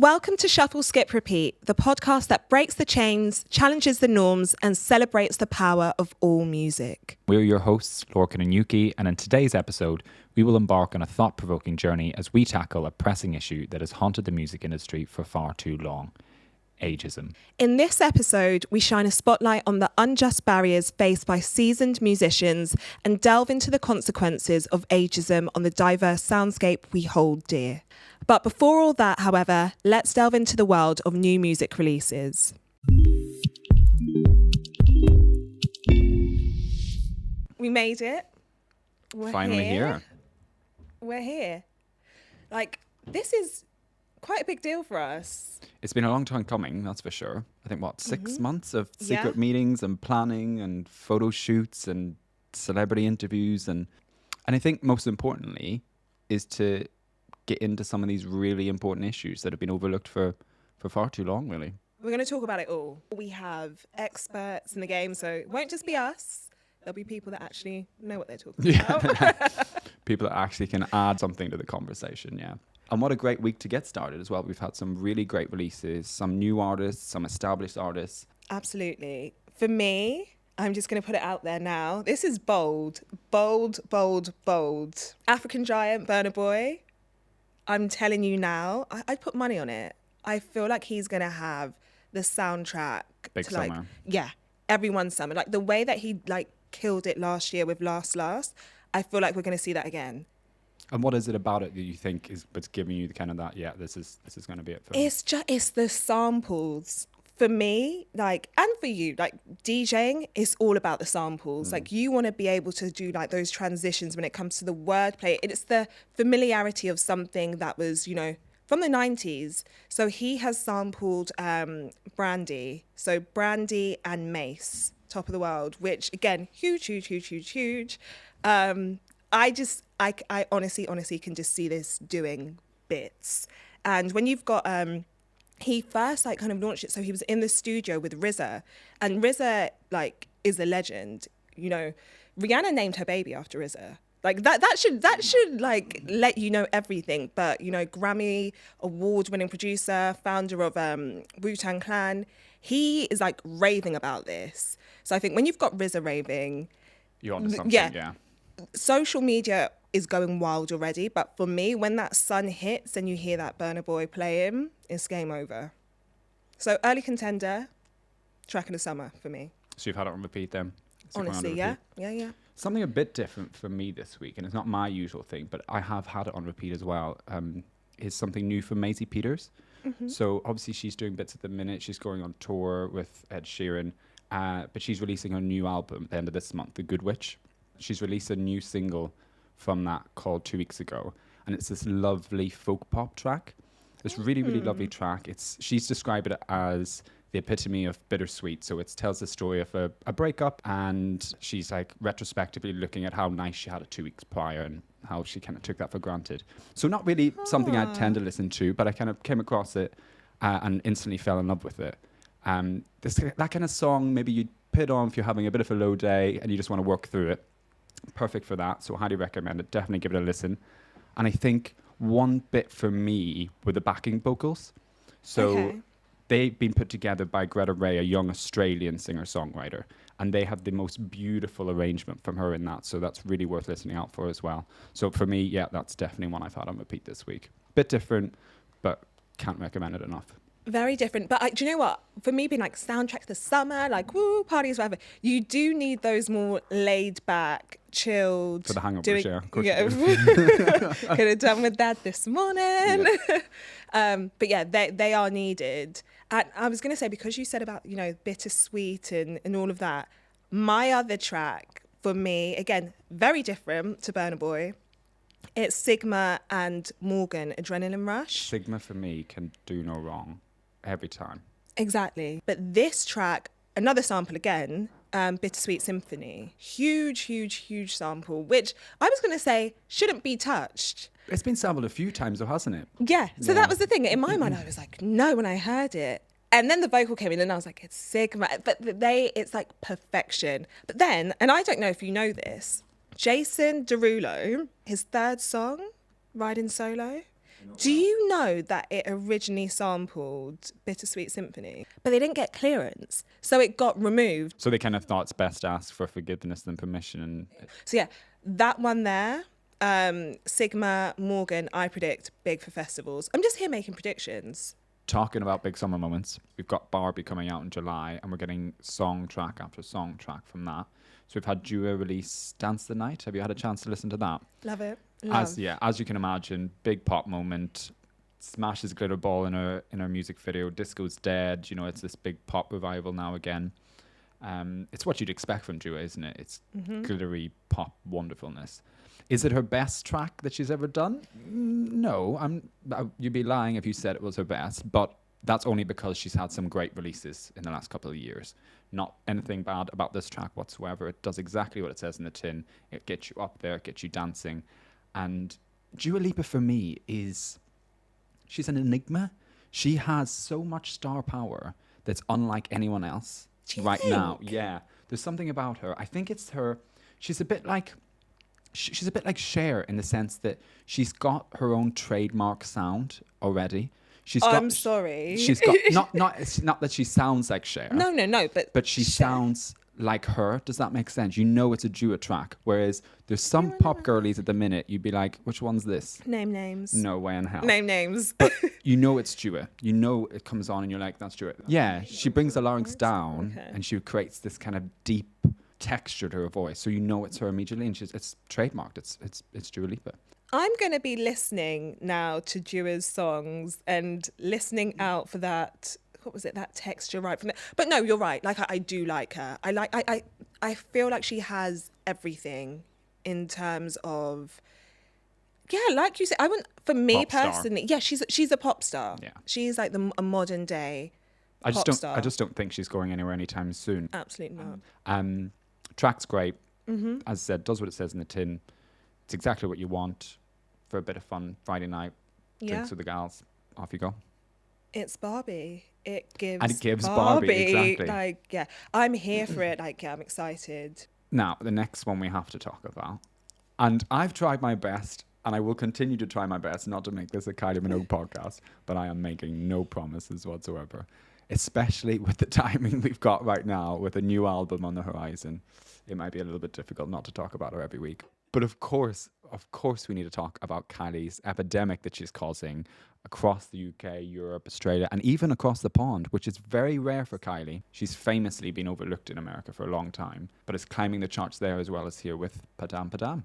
Welcome to Shuffle, Skip, Repeat, the podcast that breaks the chains, challenges the norms, and celebrates the power of all music. We're your hosts, Lorcan and Yuki, and in today's episode, we will embark on a thought-provoking journey as we tackle a pressing issue that has haunted the music industry for far too long: ageism. In this episode, we shine a spotlight on the unjust barriers faced by seasoned musicians and delve into the consequences of ageism on the diverse soundscape we hold dear. But before all that, however, let's delve into the world of new music releases. We made it. We're Finally here. We're here. This is quite a big deal for us. It's been a long time coming, that's for sure. I think, 6 months of secret meetings and planning and photo shoots and celebrity interviews. And I think most importantly is to get into some of these really important issues that have been overlooked for far too long, really. We're going to talk about it all. We have experts in the game, so it won't just be us. There'll be people that actually know what they're talking about. People that actually can add something to the conversation, yeah. And what a great week to get started as well. We've had some really great releases, some new artists, some established artists. Absolutely. For me, I'm just going to put it out there now. This is bold, bold, bold, bold. African Giant, Burna Boy. I'm telling you now, I'd put money on it. I feel like he's going to have the soundtrack Big to summer. Everyone's summer. Like the way that he killed it last year with Last, I feel like we're going to see that again. And what is it about it that you think is what's giving you the kind of that, this is going to be it for me? It's the samples. For me, and for you, DJing is all about the samples. You want to be able to do those transitions when it comes to the wordplay. It's the familiarity of something that was, from the 90s. So he has sampled Brandy. So Brandy and Mace, Top of the World, which again, huge. I honestly can just see this doing bits. And when you've got he first kind of launched it, so he was in the studio with RZA, and RZA is a legend. Rihanna named her baby after RZA. That should let you know everything. But Grammy award-winning producer, founder of Wu-Tang Clan, he is raving about this. So I think when you've got RZA raving, you're onto something. Yeah. Social media is going wild already, but for me, when that sun hits and you hear that Burna Boy playing, it's game over. So early contender, track of the summer for me. So you've had it on repeat then? Honestly, yeah. Something a bit different for me this week, and it's not my usual thing, but I have had it on repeat as well, is something new from Maisie Peters. Mm-hmm. So obviously she's doing bits at the minute. She's going on tour with Ed Sheeran, but she's releasing her new album at the end of this month, The Good Witch. She's released a new single from that called 2 weeks ago, and it's this lovely folk pop track. This really lovely track. She's described it as the epitome of bittersweet. So it tells the story of a breakup, and she's retrospectively looking at how nice she had it 2 weeks prior and how she kind of took that for granted. So not really something I tend to listen to, but I kind of came across it and instantly fell in love with it. That kind of song, maybe you'd put on if you're having a bit of a low day and you just want to work through it. Perfect for that, so highly recommend it. Definitely give it a listen. And I think one bit for me were the backing vocals. So they've been put together by Greta Ray, a young Australian singer-songwriter, and they have the most beautiful arrangement from her in that, so that's really worth listening out for as well. So for me, that's definitely one I've had on repeat this week. Bit different, but can't recommend it enough. Very different. But do you know what? For me, being soundtrack to summer, woo, parties, whatever, you do need those more laid back, chilled. For the hangovers, yeah. Of course Could have done with that this morning. Yeah. But yeah, they are needed. And I was going to say, because you said about, bittersweet and all of that, my other track for me, again, very different to Burna Boy. It's Sigma and Morgan, Adrenaline Rush. Sigma for me can do no wrong every time. Exactly. But this track, another sample again, Bittersweet Symphony. Huge sample, which I was going to say shouldn't be touched. It's been sampled a few times though, hasn't it? Yeah. So that was the thing. In my mind, I was like, no, when I heard it. And then the vocal came in and I was like, it's Sigma. But it's perfection. But then, and I don't know if you know this, Jason Derulo, his third song, Riding Solo, Do you know that it originally sampled Bittersweet Symphony, but they didn't get clearance, so it got removed? So they kind of thought it's best to ask for forgiveness than permission. And So yeah, that one there, Sigma, Morgan, I predict big for festivals. I'm just here making predictions. talking about big summer moments, we've got Barbie coming out in July, and we're getting song track after song track from that. So we've had Dua release Dance the Night. Have you had a chance to listen to that? Love it. As you can imagine, big pop moment. Smashes glitter ball in her music video. Disco's dead. You know, it's this big pop revival now again. It's what you'd expect from Dua, isn't it? It's glittery pop wonderfulness. Is it her best track that she's ever done? No, you'd be lying if you said it was her best, but that's only because she's had some great releases in the last couple of years. Not anything bad about this track whatsoever. It does exactly what it says in the tin. It gets you up there, it gets you dancing. And Dua Lipa for me she's an enigma. She has so much star power that's unlike anyone else right now. Yeah, there's something about her. I think it's her. She's a bit like Cher in the sense that she's got her own trademark sound already. I'm sorry. She's got it's not that she sounds like Cher. No. But she Cher sounds like her. Does that make sense? You know it's a Dua track. Whereas there's some pop girlies at the minute, you'd be like, which one's this? Name names. No way in hell. Name names. But you know it's Dua. You know it comes on and you're like, that's Dua. Yeah, she brings the larynx down and she creates this kind of deep texture to her voice. So you know it's her immediately, and it's trademarked. It's Dua Lipa. I'm going to be listening now to Dua's songs and listening out for that. What was it? That texture right from there. But no, you're right. Like I do like her. I feel like she has everything in terms of, yeah, like you said. For me Pop star. personally, yeah, she's a pop star. Yeah, she's like a modern day. I just don't think she's going anywhere anytime soon. Absolutely not. Track's great. As I said, does what it says in the tin. It's exactly what you want for a bit of fun Friday night. Drinks with the gals. Off you go. It's Barbie. It gives Barbie, exactly. Like, yeah, I'm here for it. Like, yeah, I'm excited. Now, the next one we have to talk about. And I've tried my best, and I will continue to try my best not to make this a Kylie Minogue podcast, but I am making no promises whatsoever. Especially with the timing we've got right now with a new album on the horizon. It might be a little bit difficult not to talk about her every week. But of course, we need to talk about Kylie's epidemic that she's causing across the UK, Europe, Australia, and even across the pond, which is very rare for Kylie. She's famously been overlooked in America for a long time, but is climbing the charts there as well as here with Padam Padam.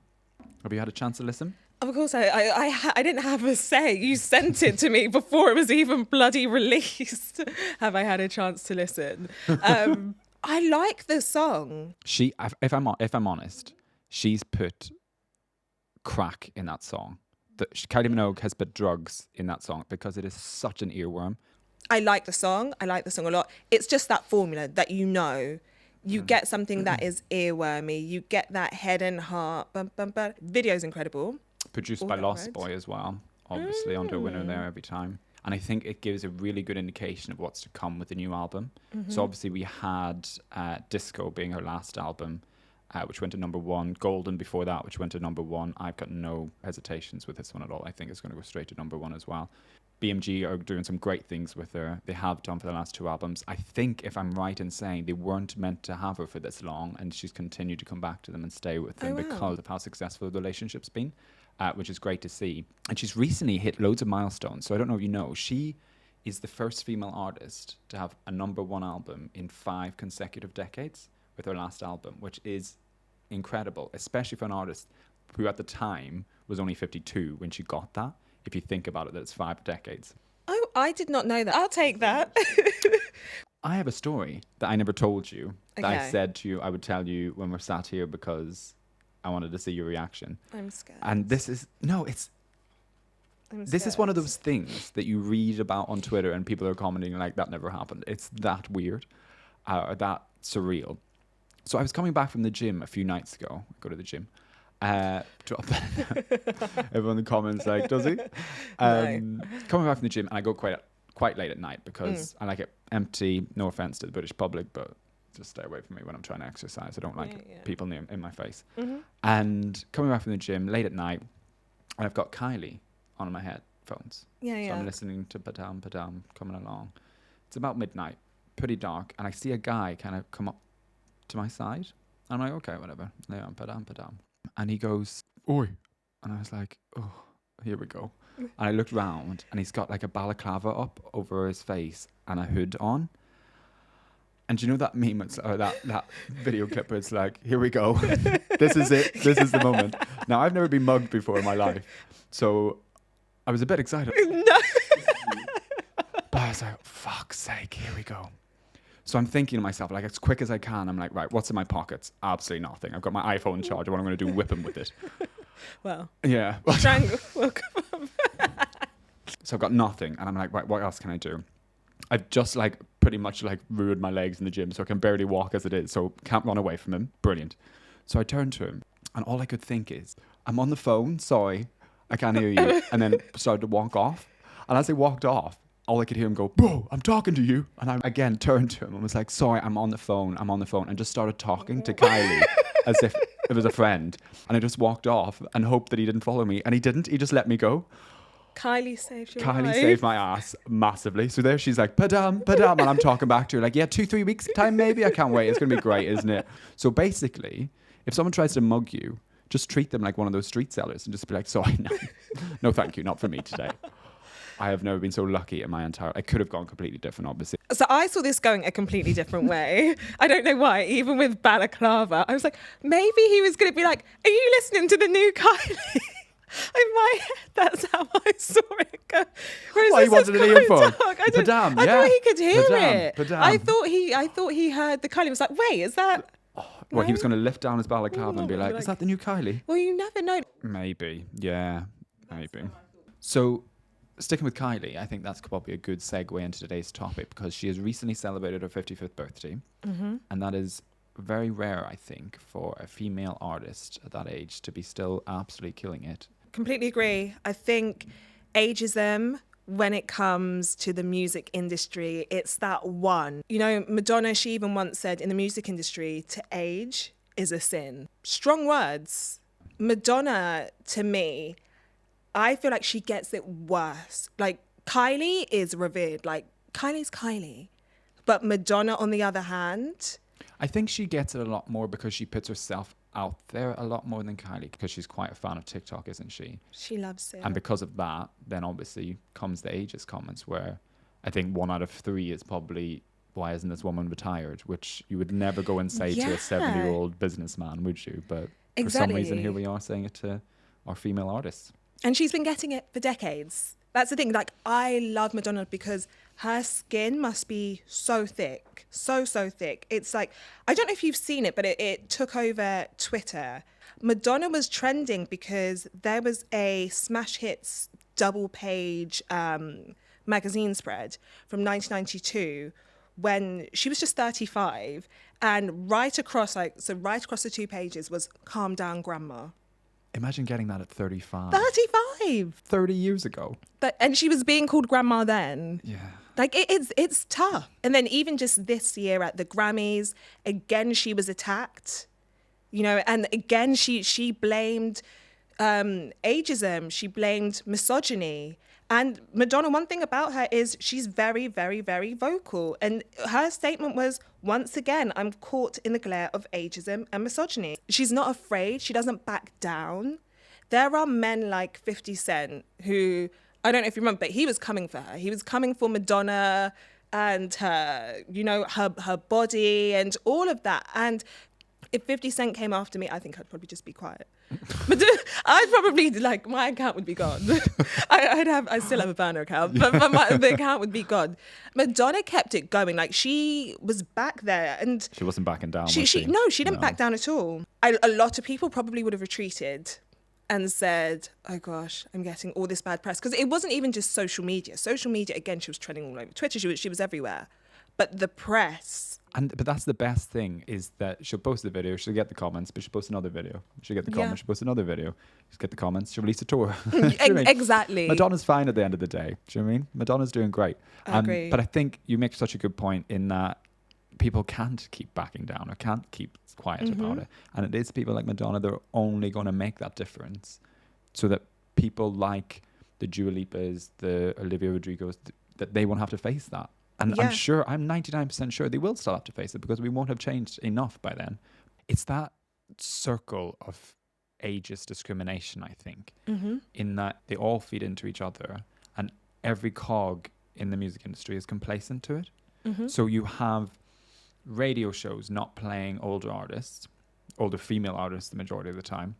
Have you had a chance to listen? Of course, I didn't have a say. You sent it to me before it was even bloody released. Have I had a chance to listen? I like the song. If I'm honest, she's put crack in that song. Kylie Minogue has put drugs in that song because it is such an earworm. I like the song. I like the song a lot. It's just that formula that you get something that is earwormy. You get that head and heart. Bum, bum, bum. Video's incredible. Produced by Lost Boy as well. Obviously under winner there every time. And I think it gives a really good indication of what's to come with the new album. So obviously we had Disco being her last album, which went to number one. Golden before that, which went to number one. I've got no hesitations with this one at all. I think it's going to go straight to number one as well. BMG are doing some great things with her. They have done for the last two albums. I think, if I'm right in saying, they weren't meant to have her for this long, and she's continued to come back to them and stay with them because of how successful the relationship's been, which is great to see. And she's recently hit loads of milestones. So I don't know if you know, she is the first female artist to have a number one album in 5 consecutive decades with her last album, which is incredible, especially for an artist who at the time was only 52 when she got that. If you think about it, that's 5 decades. Oh, I did not know that. I'll take that. I have a story that I never told you, that I Okay. said to you I would tell you when we're sat here because I wanted to see your reaction. I'm scared. And this is one of those things that you read about on Twitter and people are commenting like, that never happened. It's that weird, or that surreal. So I was coming back from the gym a few nights ago. I go to the gym. Everyone in the comments like, does he? Coming back from the gym, and I go quite late at night because I like it empty. No offense to the British public, but just stay away from me when I'm trying to exercise. I don't like people in my face. And coming back from the gym late at night, and I've got Kylie on my head headphones. Yeah, So yeah. I'm listening to Padam Padam coming along. It's about midnight, pretty dark, and I see a guy kind of come up to my side. I'm like, okay, whatever. Yeah, Padam Padam. And he goes, oi. And I was like, oh, here we go. And I looked round, and he's got like a balaclava up over his face and a hood on. And do you know that meme, or that video clip where it's like, here we go. This is it. This is the moment. Now, I've never been mugged before in my life. So I was a bit excited. No. But I was like, fuck's sake, here we go. So I'm thinking to myself, like, as quick as I can, I'm like, right, what's in my pockets? Absolutely nothing. I've got my iPhone charger. What I'm going to do, whip him with it. Well. Yeah. Strangle. Welcome. So I've got nothing. And I'm like, right, what else can I do? I've just like pretty much like ruined my legs in the gym, so I can barely walk as it is. So can't run away from him. Brilliant. So I turned to him, and all I could think is, I'm on the phone. Sorry, I can't hear you. And then started to walk off. And as I walked off, all I could hear him go, bro, I'm talking to you. And I again turned to him and was like, sorry, I'm on the phone. And just started talking to Kylie as if it was a friend. And I just walked off and hoped that he didn't follow me. And he didn't. He just let me go. Kylie saved your Kylie life. saved my ass massively. So there she's like, Padam, Padam. And I'm talking back to her like, yeah, 2-3 weeks time maybe. I can't wait. It's going to be great, isn't it? So basically, if someone tries to mug you, just treat them like one of those street sellers and just be like, sorry, no. No, thank you. Not for me today. I have never been so lucky in my entire... I could have gone completely different, obviously. So I saw this going a completely different way. I don't know why. Even with balaclava, I was like, maybe he was going to be like, are you listening to the new Kylie? In my head, that's how I saw it go. Whereas Well, he wanted an earphone. I thought he could hear it. I thought he heard the Kylie. Was like, wait, is that? Well, he was going to lift down his balaclava and be like, is that the new Kylie? Well, you never know. Maybe. Yeah, maybe. So, sticking with Kylie, I think that's probably a good segue into today's topic because she has recently celebrated her 55th birthday. Mm-hmm. And that is very rare, I think, for a female artist at that age to be still absolutely killing it. Completely agree. I think ageism, when it comes to the music industry, it's that one. You know, Madonna, she even once said in the music industry, to age is a sin. Strong words. Madonna, to me, I feel like she gets it worse. Like, Kylie is revered. Like, Kylie's Kylie. But Madonna, on the other hand... I think she gets it a lot more because she puts herself out there a lot more than Kylie because she's quite a fan of TikTok, isn't she? She loves it. And because of that, then obviously comes the ageist comments where I think 1 out of 3 is probably, why isn't this woman retired? Which you would never go and say to a 70-year-old businessman, would you? But for some reason, here we are saying it to our female artists. And she's been getting it for decades. That's the thing. Like, I love Madonna because her skin must be so thick, so thick. It's like, I don't know if you've seen it, but it took over Twitter. Madonna was trending because there was a Smash Hits double page magazine spread from 1992 when she was just 35. And right across the 2 pages was Calm Down Grandma. Imagine getting that at 35. 35! 30 years ago. And she was being called grandma then. Yeah. Like, it's tough. And then even just this year at the Grammys, again, she was attacked. You know, and again, she blamed ageism. She blamed misogyny. And Madonna, one thing about her is she's very, very, very vocal. And her statement was, once again, I'm caught in the glare of ageism and misogyny. She's not afraid. She doesn't back down. There are men like 50 Cent who, I don't know if you remember, but he was coming for her. He was coming for Madonna and her, you know, her body and all of that. And if 50 Cent came after me, I think I'd probably just be quiet. But I'd probably, like, my account would be gone. I'd still have a burner account, but the account would be gone. Madonna kept it going. Like, she was back there, and she wasn't backing down. She didn't back down at all. A lot of people probably would have retreated and said, oh gosh, I'm getting all this bad press. Because it wasn't even just social media. Social media, again, she was trending all over Twitter. She was everywhere. But the press... But that's the best thing, is that she'll post the video, she'll get the comments, but she'll post another video. She'll get the comments, she'll post another video. She'll get the comments, she'll release a tour. Exactly. Madonna's fine at the end of the day. Do you know what I mean? Madonna's doing great. I agree. But I think you make such a good point in that people can't keep backing down or can't keep quiet about it. And it is people like Madonna that are only going to make that difference so that people like the Dua Lipas, the Olivia Rodrigos, that they won't have to face that. And I'm 99% sure they will still have to face it because we won't have changed enough by then. It's that circle of ageist discrimination, I think, in that they all feed into each other and every cog in the music industry is complacent to it. So you have radio shows not playing older artists, older female artists the majority of the time.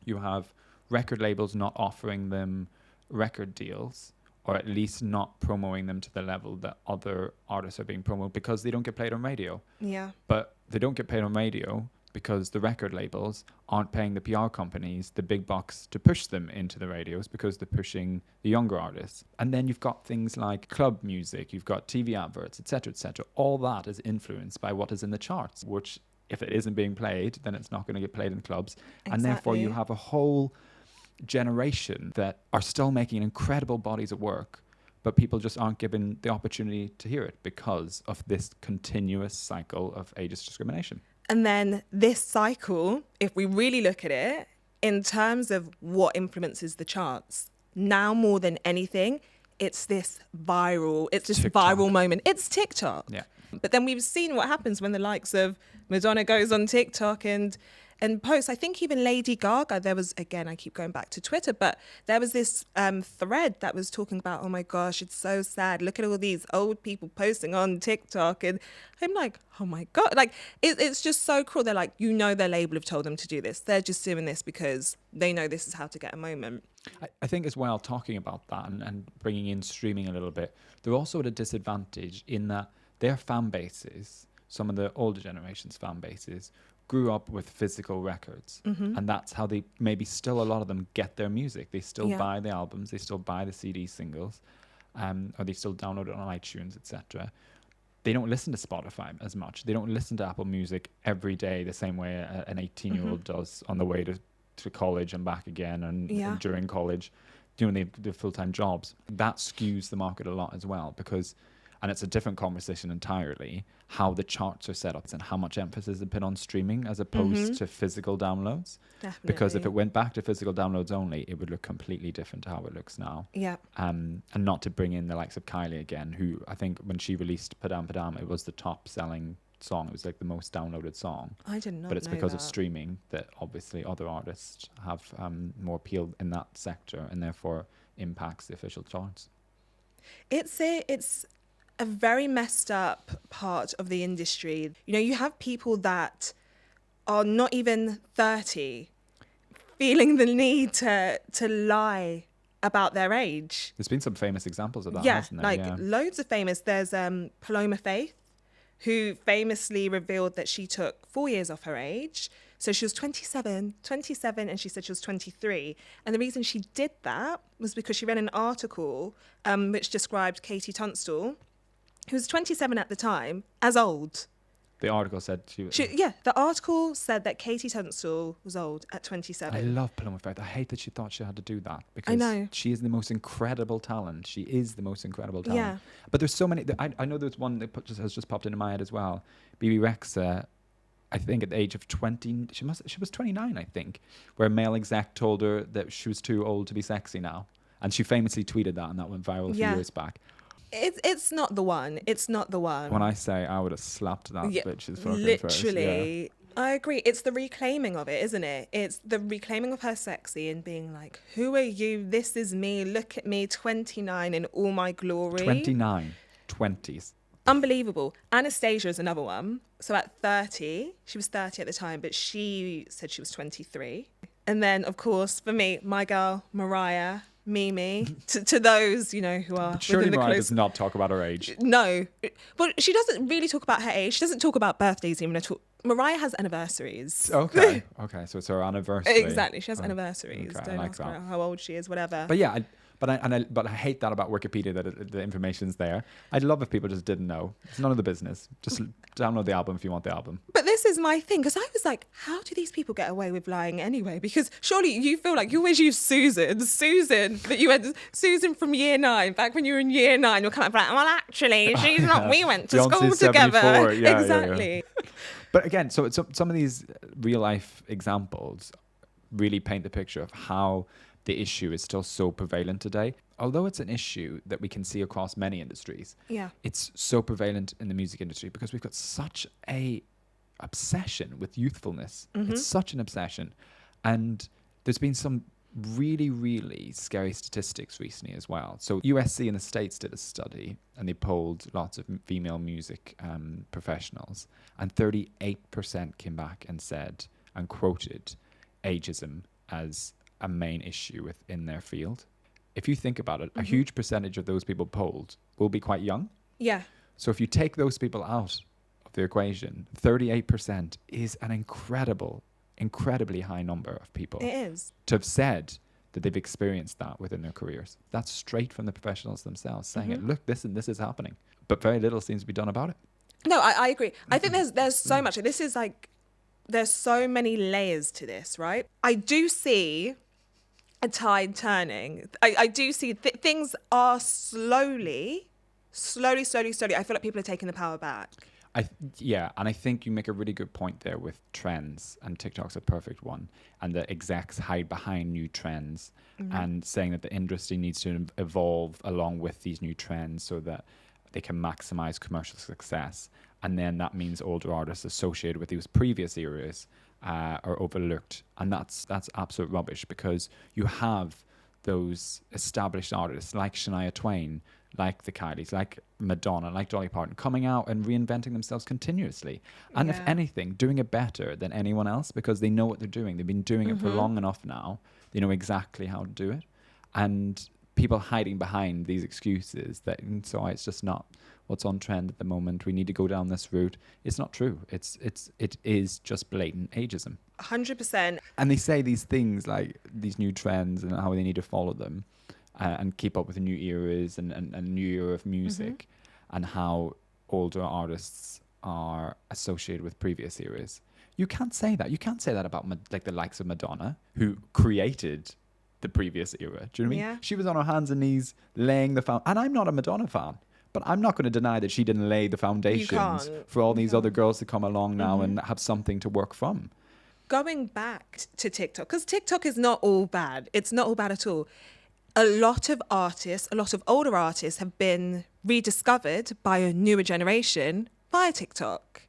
You have record labels not offering them record deals, or at least not promoting them to the level that other artists are being promoted because they don't get played on radio. Yeah. But they don't get paid on radio because the record labels aren't paying the PR companies the big bucks to push them into the radios because they're pushing the younger artists. And then you've got things like club music, you've got TV adverts, etc., etc. All that is influenced by what is in the charts, which if it isn't being played, then it's not going to get played in clubs. Exactly. And therefore you have a whole generation that are still making incredible bodies of work, but people just aren't given the opportunity to hear it because of this continuous cycle of ageist discrimination. And then this cycle, if we really look at it, in terms of what influences the charts, now more than anything, it's this TikTok. Viral moment. It's TikTok. Yeah. But then we've seen what happens when the likes of Madonna goes on TikTok and posts. I think even Lady Gaga, there was, again, I keep going back to Twitter, but there was this thread that was talking about, oh my gosh, it's so sad. Look at all these old people posting on TikTok. And I'm like, oh my God. Like, it's just so cruel. They're like, their label have told them to do this. They're just doing this because they know this is how to get a moment. I think as well, talking about that and bringing in streaming a little bit, they're also at a disadvantage in that their fan bases, some of the older generation's fan bases, grew up with physical records, and that's how they maybe still a lot of them get their music. They still buy the albums, they still buy the CD singles, or they still download it on iTunes, etc. They don't listen to Spotify as much. They don't listen to Apple Music every day the same way an 18-year-old does on the way to college and back again, and during college, doing the full-time jobs. That skews the market a lot as well because. And it's a different conversation entirely, how the charts are set up and how much emphasis is put on streaming as opposed to physical downloads. Definitely. Because if it went back to physical downloads only, it would look completely different to how it looks now. Yeah. And not to bring in the likes of Kylie again, who I think when she released Padam Padam, it was the top selling song. It was like the most downloaded song. I did not know. But it's because of streaming that obviously other artists have more appeal in that sector and therefore impacts the official charts. It's a very messed up part of the industry. You have people that are not even 30 feeling the need to lie about their age. There's been some famous examples of that, hasn't there? Loads of famous. There's Paloma Faith, who famously revealed that she took 4 years off her age. So she was 27, and she said she was 23. And the reason she did that was because she read an article which described Katie Tunstall, who was 27 at the time, as old. The article said the article said that Katie Tunstall was old at 27. I love Paloma Faith. I hate that she thought she had to do that because I know. She is the most incredible talent. She is the most incredible talent. Yeah. But there's so many. I know there's one that has just popped into my head as well. BB Rexa, I think at the age of 20, she was 29, I think, where a male exec told her that she was too old to be sexy now. And she famously tweeted that, and that went viral a few years back. It's not the one. It's not the one. When I say I would have slapped that bitch's fucking literally. First, I agree. It's the reclaiming of it, isn't it? It's the reclaiming of her sexy and being like, who are you? This is me. Look at me, 29 in all my glory. 29. 20s. Unbelievable. Anastasia is another one. So at 30, she was 30 at the time, but she said she was 23. And then, of course, for me, my girl, Mariah, Mimi, to those, who are Surely within the Mariah close... does not talk about her age. No. But she doesn't really talk about her age. She doesn't talk about birthdays even at all. Mariah has anniversaries. Okay. So it's her anniversary. Exactly. She has anniversaries. Okay, Don't I like ask that. her how old she is, whatever. But yeah, but I hate that about Wikipedia, that the information's there. I'd love if people just didn't know. It's none of the business. Just download the album if you want the album. But this is my thing, because I was like, how do these people get away with lying anyway? Because surely you feel like you always use Susan, that you had Susan from year 9, back when you were in year 9, you're kind of like, well, actually, she's not, we went to school together. Yeah, exactly. Yeah. But again, so some of these real life examples really paint the picture of how the issue is still so prevalent today. Although it's an issue that we can see across many industries, it's so prevalent in the music industry because we've got such a obsession with youthfulness. It's such an obsession. And there's been some really, really scary statistics recently as well. So USC in the States did a study and they polled lots of female music professionals, and 38% came back and said and quoted ageism as a main issue within their field. If you think about it, a huge percentage of those people polled will be quite young. Yeah. So if you take those people out of the equation, 38% is an incredibly high number of people. It is. To have said that they've experienced that within their careers. That's straight from the professionals themselves saying it, look, this is happening. But very little seems to be done about it. No, I agree. I think there's so much. This is like, there's so many layers to this, right? I do see a tide turning. I do see things are slowly. I feel like people are taking the power back. And I think you make a really good point there with trends, and TikTok's a perfect one, and the execs hide behind new trends and saying that the industry needs to evolve along with these new trends so that they can maximize commercial success. And then that means older artists associated with these previous eras are overlooked. And that's absolute rubbish, because you have those established artists like Shania Twain, like the Kylies, like Madonna, like Dolly Parton, coming out and reinventing themselves continuously. And if anything, doing it better than anyone else, because they know what they're doing. They've been doing it for long enough now. They know exactly how to do it. And people hiding behind these excuses that, so it's just not what's on trend at the moment. We need to go down this route. It's not true. It is just blatant ageism. 100%. And they say these things like these new trends and how they need to follow them and keep up with the new eras and new era of music, and how older artists are associated with previous eras. You can't say that. You can't say that about like the likes of Madonna, who created the previous era. Do you know what I mean? Yeah. She was on her hands and knees laying the foundation. And I'm not a Madonna fan, but I'm not going to deny that she didn't lay the foundations for all these other girls to come along now and have something to work from. Going back to TikTok, because TikTok is not all bad. It's not all bad at all. A lot of artists, a lot of older artists have been rediscovered by a newer generation via TikTok.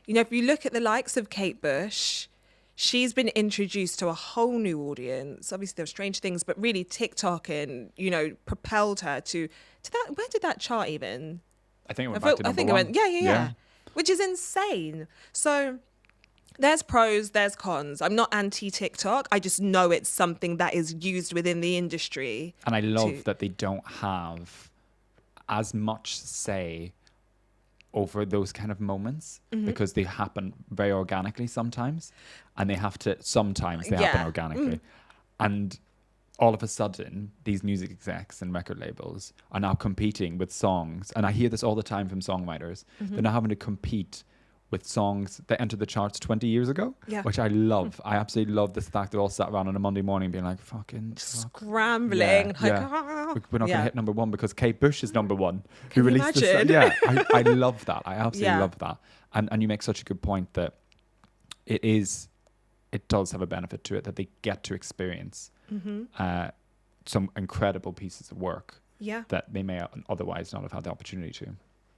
You know, if you look at the likes of Kate Bush, she's been introduced to a whole new audience. Obviously, there were Strange Things, but really TikTok and, propelled her to that. Where did that chart even? I think it went back to number one. Yeah. Which is insane. So there's pros, there's cons. I'm not anti-TikTok. I just know it's something that is used within the industry. And I love that they don't have as much say over those kind of moments, because they happen very organically sometimes, and sometimes they happen organically. And all of a sudden, these music execs and record labels are now competing with songs. And I hear this all the time from songwriters. They're now having to compete with songs that entered the charts 20 years ago, which I love. I absolutely love the fact they're all sat around on a Monday morning being like, scrambling. We're not going to hit number one because Kate Bush is number one. Can you imagine? I love that. I absolutely love that. And you make such a good point that it does have a benefit to it, that they get to experience some incredible pieces of work that they may otherwise not have had the opportunity to.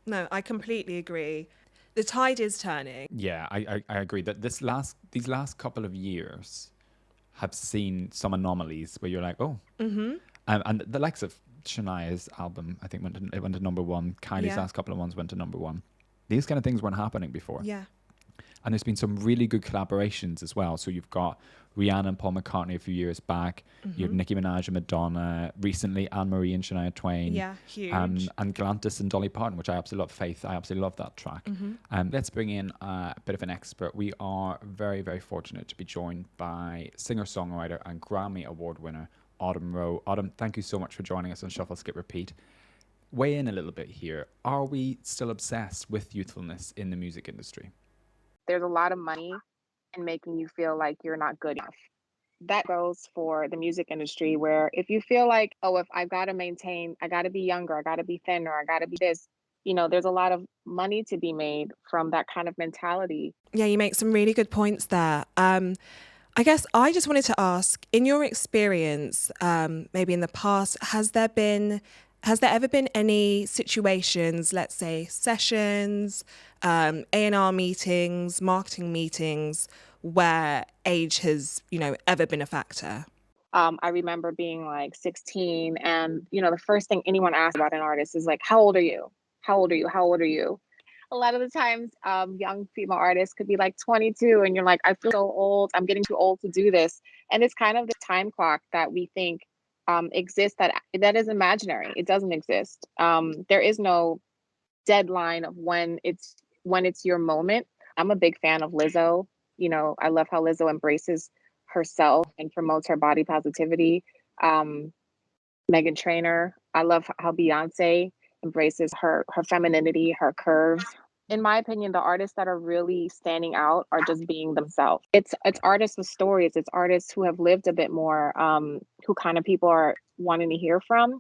No, I completely agree. The tide is turning. Yeah, I agree that these last couple of years have seen some anomalies where you're like, oh. And the likes of Shania's album, I think, went to number one. Kylie's last couple of ones went to number one. These kind of things weren't happening before. Yeah. And there's been some really good collaborations as well. So you've got Rihanna and Paul McCartney a few years back. You have Nicki Minaj and Madonna. Recently, Anne-Marie and Shania Twain. Yeah, huge. And Galantis and Dolly Parton, which I absolutely love. Faith, I absolutely love that track. Let's bring in a bit of an expert. We are very, very fortunate to be joined by singer-songwriter and Grammy Award winner, Autumn Rowe. Autumn, thank you so much for joining us on Shuffle, Skip, Repeat. Weigh in a little bit here. Are we still obsessed with youthfulness in the music industry? There's a lot of money in making you feel like you're not good enough. That goes for the music industry, where if you feel like, oh, if I've got to maintain, I got to be younger, I got to be thinner, I got to be this, there's a lot of money to be made from that kind of mentality. Yeah, you make some really good points there. I guess I just wanted to ask, in your experience, maybe in the past, has there ever been any situations, let's say sessions, A&R meetings, marketing meetings, where age has, ever been a factor? I remember being like 16, and the first thing anyone asks about an artist is like, how old are you? How old are you? How old are you? A lot of the times, young female artists could be like 22, and you're like, I feel so old. I'm getting too old to do this. And it's kind of the time clock that we think exists that is imaginary. It doesn't exist. There is no deadline of when it's your moment. I'm a big fan of Lizzo. I love how Lizzo embraces herself and promotes her body positivity. Megan Trainor. I love how Beyonce embraces her femininity, her curves. In my opinion, the artists that are really standing out are just being themselves. It's artists with stories. It's artists who have lived a bit more, who kind of people are wanting to hear from.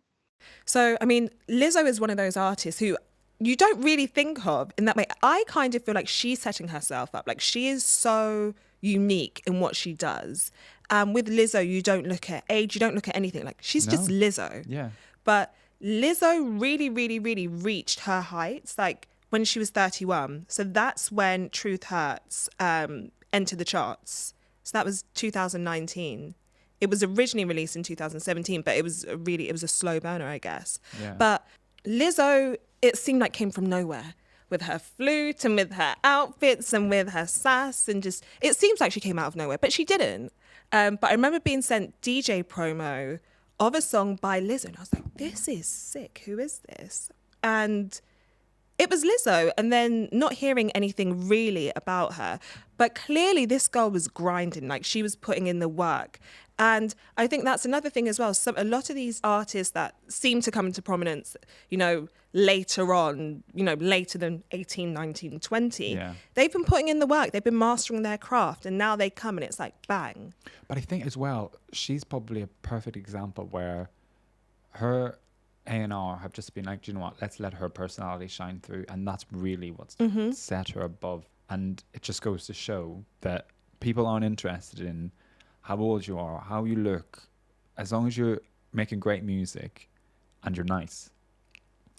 So, I mean, Lizzo is one of those artists who you don't really think of in that way. I kind of feel like she's setting herself up. Like, she is so unique in what she does. With Lizzo, you don't look at age, you don't look at anything. Like, she's just Lizzo. Yeah. But Lizzo really, really, really reached her heights, like, when she was 31. So that's when Truth Hurts entered the charts. So that was 2019. It was originally released in 2017, but it was a slow burner, I guess. Yeah. But Lizzo, it seemed like came from nowhere with her flute and with her outfits and with her sass, and just, it seems like she came out of nowhere, but she didn't. But I remember being sent DJ promo of a song by Lizzo, and I was like, this is sick. Who is this? And it was Lizzo, and then not hearing anything really about her. But clearly this girl was grinding, like she was putting in the work. And I think that's another thing as well. So a lot of these artists that seem to come into prominence, later on, later than 18, 19, 20, they've been putting in the work. They've been mastering their craft, and now they come and it's like, bang. But I think as well, she's probably a perfect example where her A&R have just been like, do you know what, let's let her personality shine through. And that's really what's set her above. And it just goes to show that people aren't interested in how old you are, how you look, as long as you're making great music and you're nice.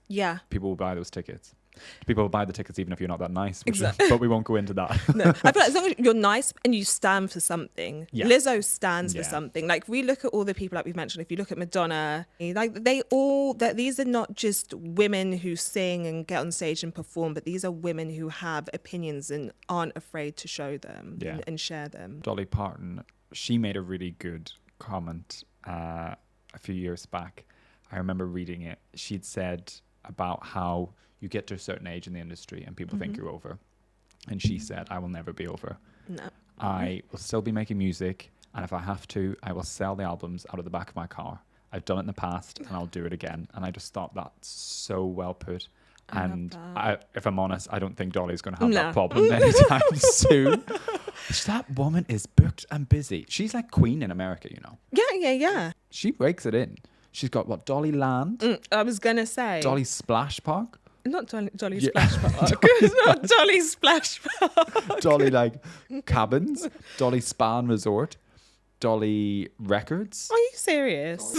Yeah. People will buy those tickets. People will buy the tickets even if you're not that nice. Exactly. But we won't go into that. No, I feel like as long as you're nice and you stand for something, Lizzo stands for something. Like, we look at all the people like we've mentioned. If you look at Madonna, like these are not just women who sing and get on stage and perform, but these are women who have opinions and aren't afraid to show them and share them. Dolly Parton, she made a really good comment a few years back. I remember reading it. She'd said about how you get to a certain age in the industry and people think you're over. And she said, I will never be over. No. I will still be making music, and if I have to, I will sell the albums out of the back of my car. I've done it in the past, and I'll do it again. And I just thought that's so well put. And if I'm honest, I don't think Dolly's going to have that problem anytime soon. That woman is booked and busy. She's like Queen in America, Yeah. She breaks it in. She's got what, Dolly Land? I was going to say. Dolly Splash Park? Not Dolly Splash Park. It's not Dolly Splash Park. Dolly like cabins, Dolly Spa and Resort, Dolly Records. Are you serious?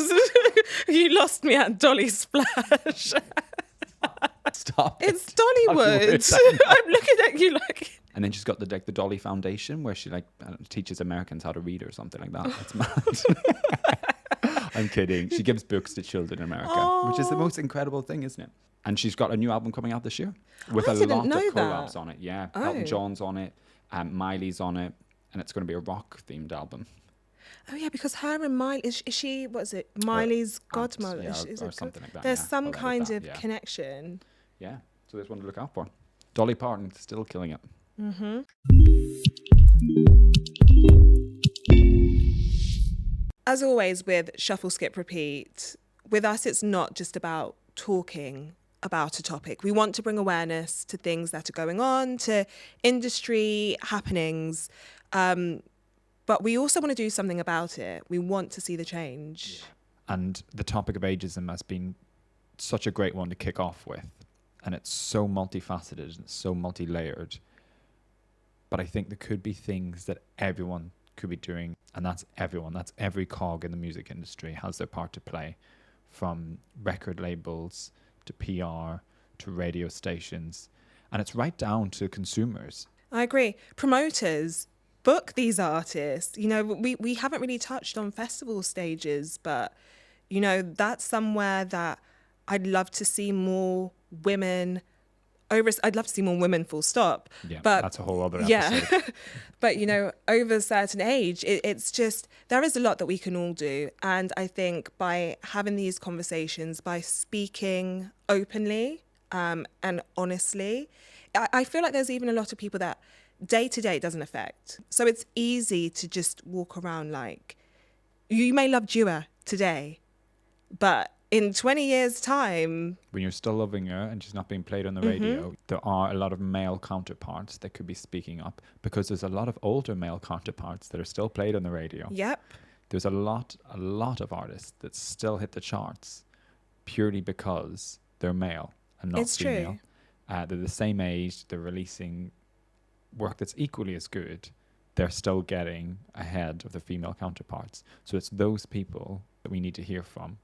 You lost me at Dolly Splash. Stop. It's Dollywood. I'm looking at you like. And then she's got the Dolly Foundation where she teaches Americans how to read or something like that. That's mad. I'm kidding. She gives books to children in America, which is the most incredible thing, isn't it? And she's got a new album coming out this year with a lot of collabs on it. Yeah, Elton John's on it, Miley's on it, and it's going to be a rock-themed album. Oh yeah, because her and Miley, is she, what is it, Miley's godmother? Yeah, or something like that. There's some kind of connection. Yeah, so there's one to look out for. Dolly Parton still killing it. Mm-hmm. As always with Shuffle, Skip, Repeat, with us it's not just about talking about a topic. We want to bring awareness to things that are going on, to industry happenings, but we also want to do something about it. We want to see the change. And the topic of ageism has been such a great one to kick off with. And it's so multifaceted and so multi-layered. But I think there could be things that everyone could be doing, and that's everyone, that's every cog in the music industry has their part to play, from record labels to PR to radio stations, and it's right down to consumers. I agree. Promoters, book these artists. You know, we haven't really touched on festival stages, but, you know, that's somewhere that I'd love to see more women I'd love to see more women, full stop. Yeah, but that's a whole other episode. Yeah. But, you know, over a certain age, it's just, there is a lot that we can all do. And I think by having these conversations, by speaking openly and honestly, I feel like there's even a lot of people that day to day it doesn't affect. So it's easy to just walk around like, you may love Dua today, but in 20 years' time, when you're still loving her and she's not being played on the radio, there are a lot of male counterparts that could be speaking up, because there's a lot of older male counterparts that are still played on the radio. Yep. There's a lot of artists that still hit the charts purely because they're male and not female. True. They're the same age, they're releasing work that's equally as good. They're still getting ahead of the female counterparts. So it's those people that we need to hear from.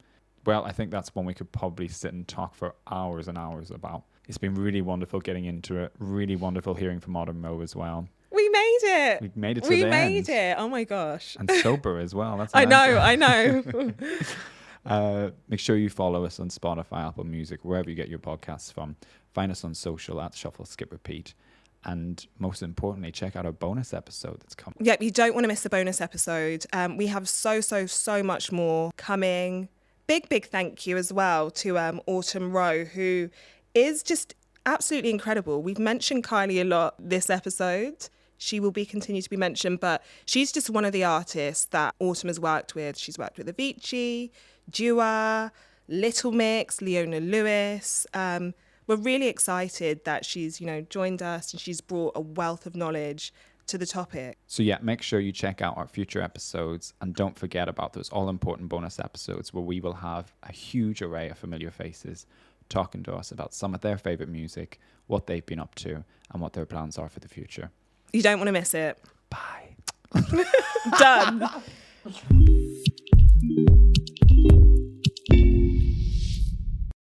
Well, I think that's one we could probably sit and talk for hours and hours about. It's been really wonderful getting into it. Really wonderful hearing from Autumn Rowe as well. We made it. We made it to the end. We made it. Oh my gosh. And sober as well. That's I know. Make sure you follow us on Spotify, Apple Music, wherever you get your podcasts from. Find us on social at Shuffle, Skip, Repeat. And most importantly, check out our bonus episode that's coming. Yep, you don't want to miss the bonus episode. We have so much more coming. Big thank you as well to Autumn Rowe, who is just absolutely incredible. We've mentioned Kylie a lot this episode. She will continue to be mentioned, but she's just one of the artists that Autumn has worked with. She's worked with Avicii, Dua, Little Mix, Leona Lewis. We're really excited that she's, you know, joined us and she's brought a wealth of knowledge to the topic. So yeah, make sure you check out our future episodes, and don't forget about those all-important bonus episodes where we will have a huge array of familiar faces talking to us about some of their favourite music, what they've been up to, and what their plans are for the future. You don't want to miss it. Bye. Done.